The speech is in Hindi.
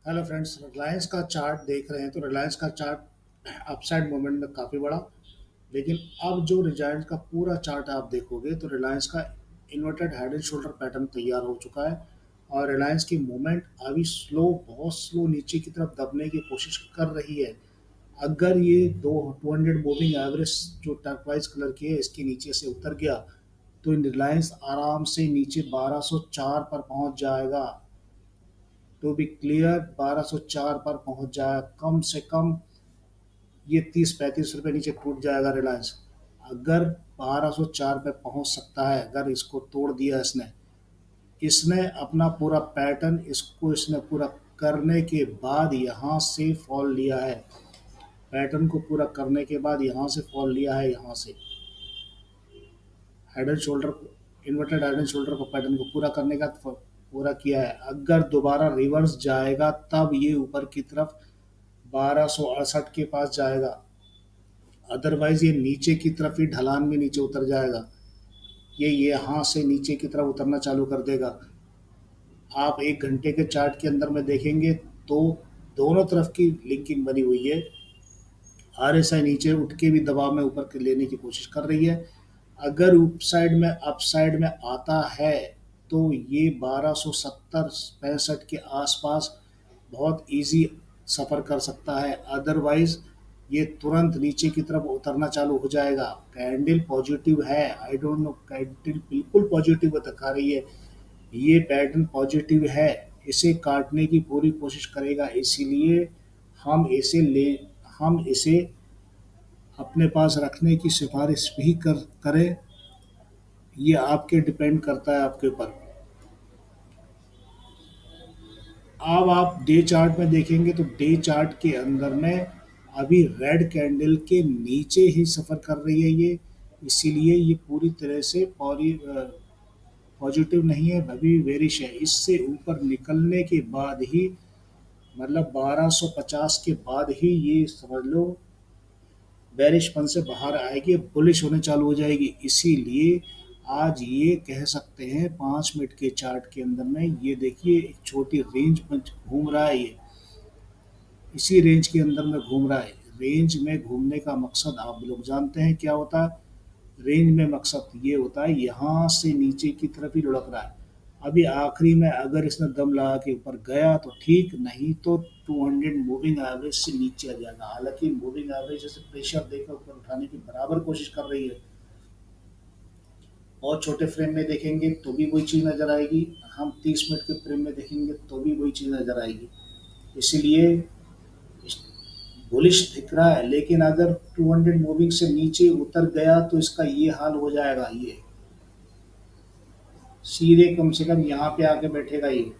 हेलो फ्रेंड्स, रिलायंस का चार्ट देख रहे हैं तो रिलायंस का चार्ट अपसाइड मूवमेंट में काफ़ी बड़ा। लेकिन अब जो रिलायंस का पूरा चार्ट आप देखोगे तो रिलायंस का inverted head and shoulder pattern तैयार हो चुका है। और रिलायंस की मूवमेंट अभी बहुत स्लो नीचे की तरफ दबने की कोशिश कर रही है। अगर ये 200 मूविंग एवरेज जो टर्कवाइज कलर की है इसके नीचे से उतर गया तो रिलायंस आराम से नीचे 1204 पर पहुंच जाएगा। टू बी क्लियर, 1204 पर पहुंच जाए कम से कम। ये 30-35 रुपए नीचे टूट जाएगा रिलायंस। अगर 1204 पे पहुंच सकता है, अगर इसको तोड़ दिया इसने इसने अपना पूरा पैटर्न इसने पूरा करने के बाद यहाँ से फॉल लिया है। पैटर्न को पूरा करने के बाद यहाँ से फॉल लिया है। यहाँ से head and shoulder, inverted head and shoulder को पैटर्न को पूरा करने का पूरा किया है। अगर दोबारा रिवर्स जाएगा तब ये ऊपर की तरफ 1268 के पास जाएगा। अदरवाइज ये नीचे की तरफ ही ढलान में नीचे उतर जाएगा। ये यहाँ से नीचे की तरफ उतरना चालू कर देगा। आप 1 घंटे के चार्ट के अंदर में देखेंगे तो दोनों तरफ की लिंकिंग बनी हुई है। आरएसआई नीचे उठ के भी दबाव में ऊपर लेने की कोशिश कर रही है। अगर अपसाइड में आता है तो ये 1270-65 के आसपास बहुत इजी सफ़र कर सकता है। अदरवाइज ये तुरंत नीचे की तरफ उतरना चालू हो जाएगा। कैंडल पॉजिटिव है, आई डोंट नो, कैंडल बिल्कुल पॉजिटिव दिखा रही है। ये पैटर्न पॉजिटिव है, इसे काटने की पूरी कोशिश करेगा। इसीलिए हम इसे ले हम इसे अपने पास रखने की सिफारिश भी करें। ये आपके डिपेंड करता है आपके ऊपर। अब आप डे चार्ट में देखेंगे तो डे चार्ट के अंदर में अभी रेड कैंडल के नीचे ही सफ़र कर रही है ये। इसीलिए ये पूरी तरह से पॉजिटिव नहीं है, अभी बेरिश है। इससे ऊपर निकलने के बाद ही, मतलब 1250 के बाद ही ये समझ लो बेरिशपन से बाहर आएगी, बुलिश होने चालू हो जाएगी। इसीलिए आज ये कह सकते हैं 5 मिनट के चार्ट के अंदर में ये देखिए एक छोटी रेंज में घूम रहा है। ये इसी रेंज के अंदर में घूम रहा है। रेंज में घूमने का मकसद आप लोग जानते हैं क्या होता है। रेंज में मकसद ये होता है यहाँ से नीचे की तरफ ही लुढ़क रहा है। अभी आखिरी में अगर इसने दम लगा के ऊपर गया तो ठीक, नहीं तो 200 मूविंग एवरेज से नीचे आ जाएगा। हालांकि मूविंग एवरेज से प्रेशर देकर ऊपर उठाने की बराबर कोशिश कर रही है। और छोटे फ्रेम में देखेंगे तो भी वही चीज़ नज़र आएगी। हम 30 मिनट के फ्रेम में देखेंगे तो भी वही चीज़ नज़र आएगी। इसीलिए बुलिश दिख रहा है, लेकिन अगर 200 मूविंग से नीचे उतर गया तो इसका ये हाल हो जाएगा। ये सीधे कम से कम यहाँ पे आके बैठेगा ये।